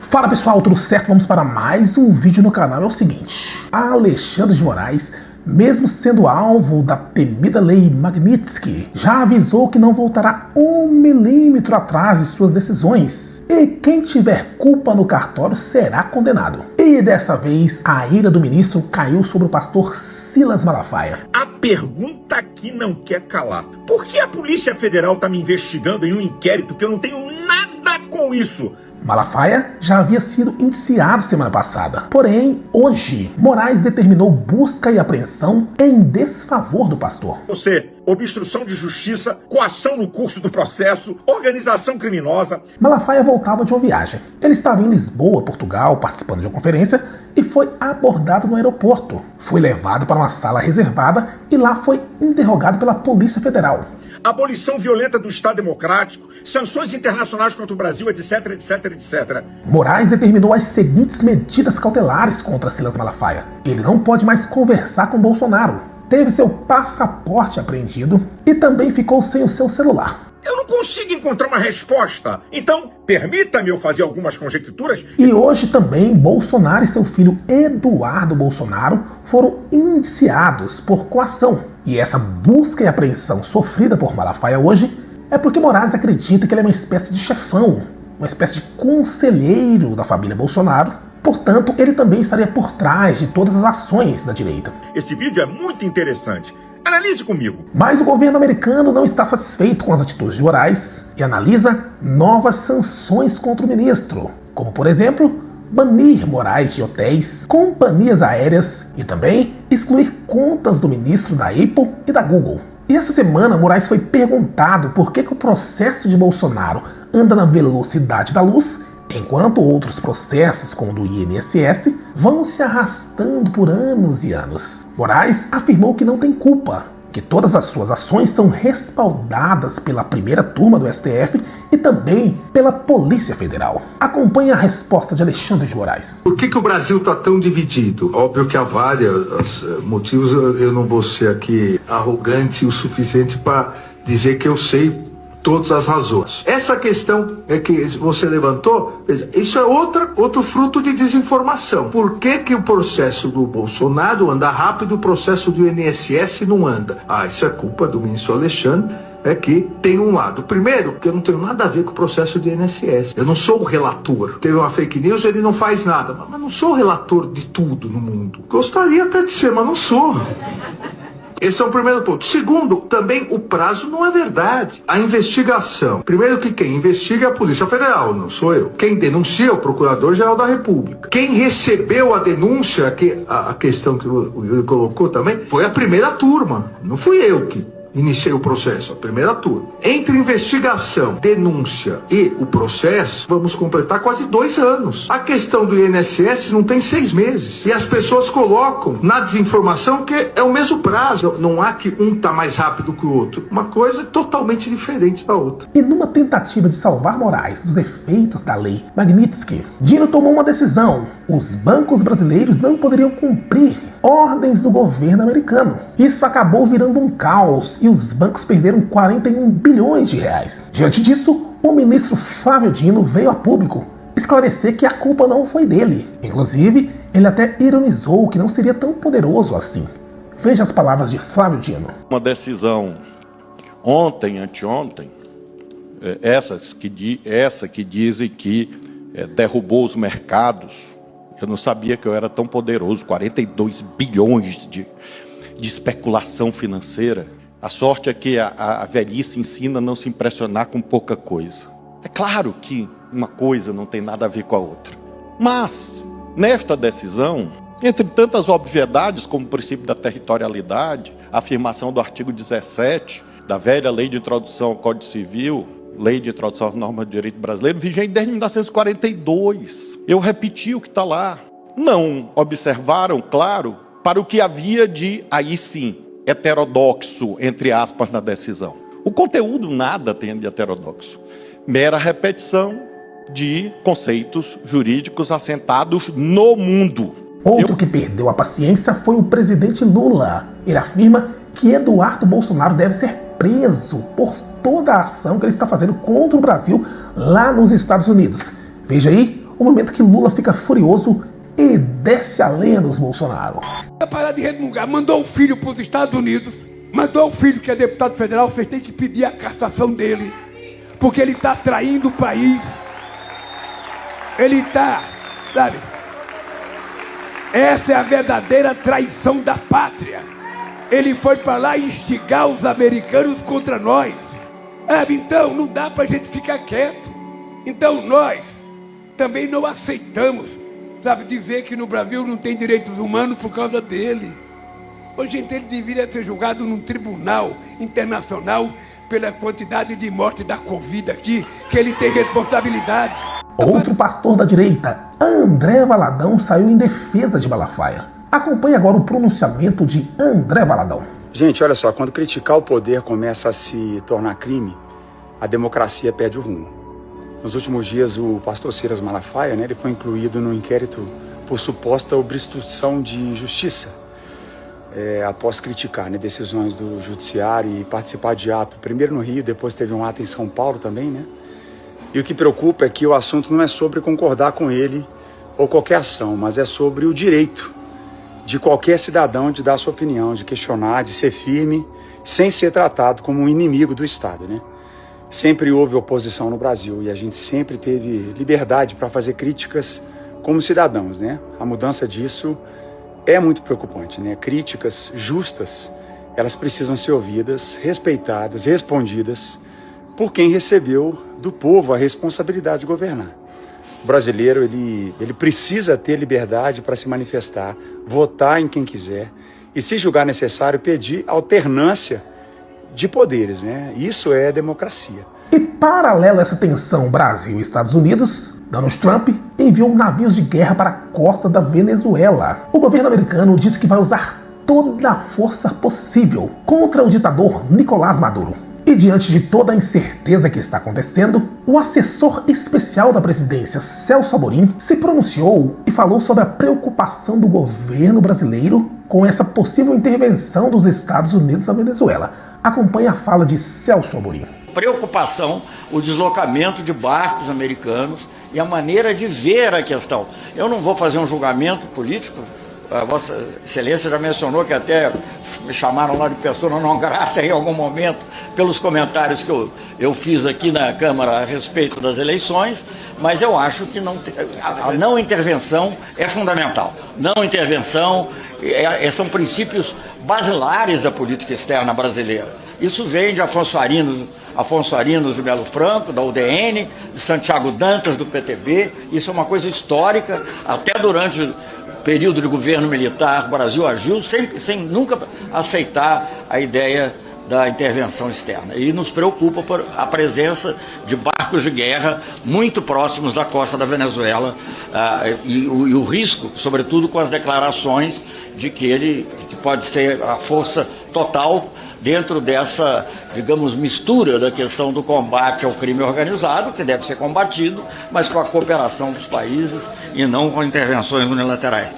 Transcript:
Fala pessoal, tudo certo? Vamos para mais um vídeo no canal. É o seguinte, Alexandre de Moraes, mesmo sendo alvo da temida lei Magnitsky, já avisou que não voltará 1 milímetro atrás de suas decisões. E quem tiver culpa no cartório será condenado. E dessa vez a ira do ministro caiu sobre o pastor Silas Malafaia. A pergunta que não quer calar: por que a Polícia Federal está me investigando em um inquérito que eu não tenho nada com isso? Malafaia já havia sido indiciado semana passada. Porém, hoje, Moraes determinou busca e apreensão em desfavor do pastor. Você, obstrução de justiça, coação no curso do processo, organização criminosa. Malafaia voltava de uma viagem. Ele estava em Lisboa, Portugal, participando de uma conferência e foi abordado no aeroporto. Foi levado para uma sala reservada e lá foi interrogado pela Polícia Federal. Abolição violenta do Estado Democrático, sanções internacionais contra o Brasil, etc, etc, etc. Moraes determinou as seguintes medidas cautelares contra Silas Malafaia. Ele não pode mais conversar com Bolsonaro, teve seu passaporte apreendido e também ficou sem o seu celular. Eu não consigo encontrar uma resposta, então permita-me eu fazer algumas conjecturas. E hoje também Bolsonaro e seu filho Eduardo Bolsonaro foram indiciados por coação. E essa busca e apreensão sofrida por Malafaia hoje é porque Moraes acredita que ele é uma espécie de chefão, uma espécie de conselheiro da família Bolsonaro. Portanto, ele também estaria por trás de todas as ações da direita. Esse vídeo é muito interessante. Analise comigo. Mas o governo americano não está satisfeito com as atitudes de Moraes e analisa novas sanções contra o ministro, como por exemplo, banir Moraes de hotéis, companhias aéreas e também excluir contas do ministro da Apple e da Google. E essa semana Moraes foi perguntado por que o processo de Bolsonaro anda na velocidade da luz, enquanto outros processos, como o do INSS, vão se arrastando por anos e anos. Moraes afirmou que não tem culpa, que todas as suas ações são respaldadas pela primeira turma do STF e também pela Polícia Federal. Acompanhe a resposta de Alexandre de Moraes. Por que o Brasil está tão dividido? Óbvio que há vários motivos, eu não vou ser aqui arrogante o suficiente para dizer que eu sei todas as razões. Essa questão é que você levantou, veja, isso é outro fruto de desinformação. Por que o processo do Bolsonaro anda rápido e o processo do INSS não anda? Isso é culpa do ministro Alexandre, é que tem um lado. Primeiro, que eu não tenho nada a ver com o processo do INSS. Eu não sou o relator. Teve uma fake news, ele não faz nada. Mas não sou o relator de tudo no mundo. Gostaria até de ser, mas não sou. Esse é o primeiro ponto. Segundo, também o prazo não é verdade. A investigação. Primeiro que quem investiga é a Polícia Federal, não sou eu. Quem denuncia é o Procurador-Geral da República. Quem recebeu a denúncia, que a questão que o Yuri colocou também, foi a primeira turma. Não fui eu que iniciei o processo, a primeira turma. Entre investigação, denúncia e o processo, vamos completar quase 2 anos. A questão do INSS não tem 6 meses. E as pessoas colocam na desinformação que é o mesmo prazo. Não há que um tá mais rápido que o outro. Uma coisa é totalmente diferente da outra. E numa tentativa de salvar Moraes dos efeitos da lei Magnitsky, Dino tomou uma decisão. Os bancos brasileiros não poderiam cumprir ordens do governo americano. Isso acabou virando um caos e os bancos perderam 41 bilhões de reais. Diante disso, o ministro Flávio Dino veio a público esclarecer que a culpa não foi dele. Inclusive, ele até ironizou que não seria tão poderoso assim. Veja as palavras de Flávio Dino. Uma decisão ontem, anteontem, essa que dizem que derrubou os mercados. Eu não sabia que eu era tão poderoso, 42 bilhões de especulação financeira. A sorte é que a velhice ensina a não se impressionar com pouca coisa. É claro que uma coisa não tem nada a ver com a outra. Mas, nesta decisão, entre tantas obviedades como o princípio da territorialidade, a afirmação do artigo 17 da velha Lei de Introdução ao Código Civil, Lei de Introdução às Normas de Direito Brasileiro, vigente desde 1942. Eu repeti o que está lá. Não observaram, claro, para o que havia de, aí sim, heterodoxo, entre aspas, na decisão. O conteúdo nada tem de heterodoxo. Mera repetição de conceitos jurídicos assentados no mundo. Outro que perdeu a paciência foi o presidente Lula. Ele afirma que Eduardo Bolsonaro deve ser preso por toda a ação que ele está fazendo contra o Brasil lá nos Estados Unidos. Veja aí o momento que Lula fica furioso e desce a lenha dos Bolsonaro. Parar de resmungar, mandou o filho para os Estados Unidos, mandou o filho que é deputado federal, vocês têm que pedir a cassação dele, porque ele está traindo o país. Ele está, sabe? Essa é a verdadeira traição da pátria. Ele foi para lá instigar os americanos contra nós. Então não dá para a gente ficar quieto. Então nós também não aceitamos, sabe, dizer que no Brasil não tem direitos humanos por causa dele. Hoje ele deveria ser julgado num tribunal internacional pela quantidade de morte da Covid aqui, que ele tem responsabilidade. Outro pastor da direita, André Valadão, saiu em defesa de Malafaia. Acompanhe agora o pronunciamento de André Valadão. Gente, olha só, quando criticar o poder começa a se tornar crime, a democracia perde o rumo. Nos últimos dias, o pastor Silas Malafaia, ele foi incluído no inquérito por suposta obstrução de justiça, após criticar decisões do judiciário e participar de ato, primeiro no Rio, depois teve um ato em São Paulo também, né? E o que preocupa é que o assunto não é sobre concordar com ele ou qualquer ação, mas é sobre o direito de qualquer cidadão de dar sua opinião, de questionar, de ser firme, sem ser tratado como um inimigo do Estado, né? Sempre houve oposição no Brasil e a gente sempre teve liberdade para fazer críticas como cidadãos, né? A mudança disso é muito preocupante, né? Críticas justas, elas precisam ser ouvidas, respeitadas, respondidas por quem recebeu do povo a responsabilidade de governar. O brasileiro, ele precisa ter liberdade para se manifestar, votar em quem quiser e, se julgar necessário, pedir alternância de poderes, né? Isso é democracia. E paralelo a essa tensão Brasil e Estados Unidos, Donald Trump enviou navios de guerra para a costa da Venezuela. O governo americano disse que vai usar toda a força possível contra o ditador Nicolás Maduro. E diante de toda a incerteza que está acontecendo, o assessor especial da presidência, Celso Amorim, se pronunciou e falou sobre a preocupação do governo brasileiro com essa possível intervenção dos Estados Unidos na Venezuela. Acompanhe a fala de Celso Amorim. Preocupação, o deslocamento de barcos americanos e a maneira de ver a questão. Eu não vou fazer um julgamento político. A Vossa Excelência já mencionou que até me chamaram lá de pessoa não grata em algum momento pelos comentários que eu fiz aqui na Câmara a respeito das eleições, mas eu acho que a não intervenção é fundamental. Não intervenção são princípios basilares da política externa brasileira. Isso vem de Afonso Arinos de Melo Franco, da UDN, de Santiago Dantas, do PTB. Isso é uma coisa histórica. Até durante o período de governo militar, o Brasil agiu sem nunca aceitar a ideia da intervenção externa. E nos preocupa por a presença de barcos de guerra muito próximos da costa da Venezuela e o risco, sobretudo com as declarações de que pode ser a força total dentro dessa, digamos, mistura da questão do combate ao crime organizado, que deve ser combatido, mas com a cooperação dos países e não com intervenções unilaterais.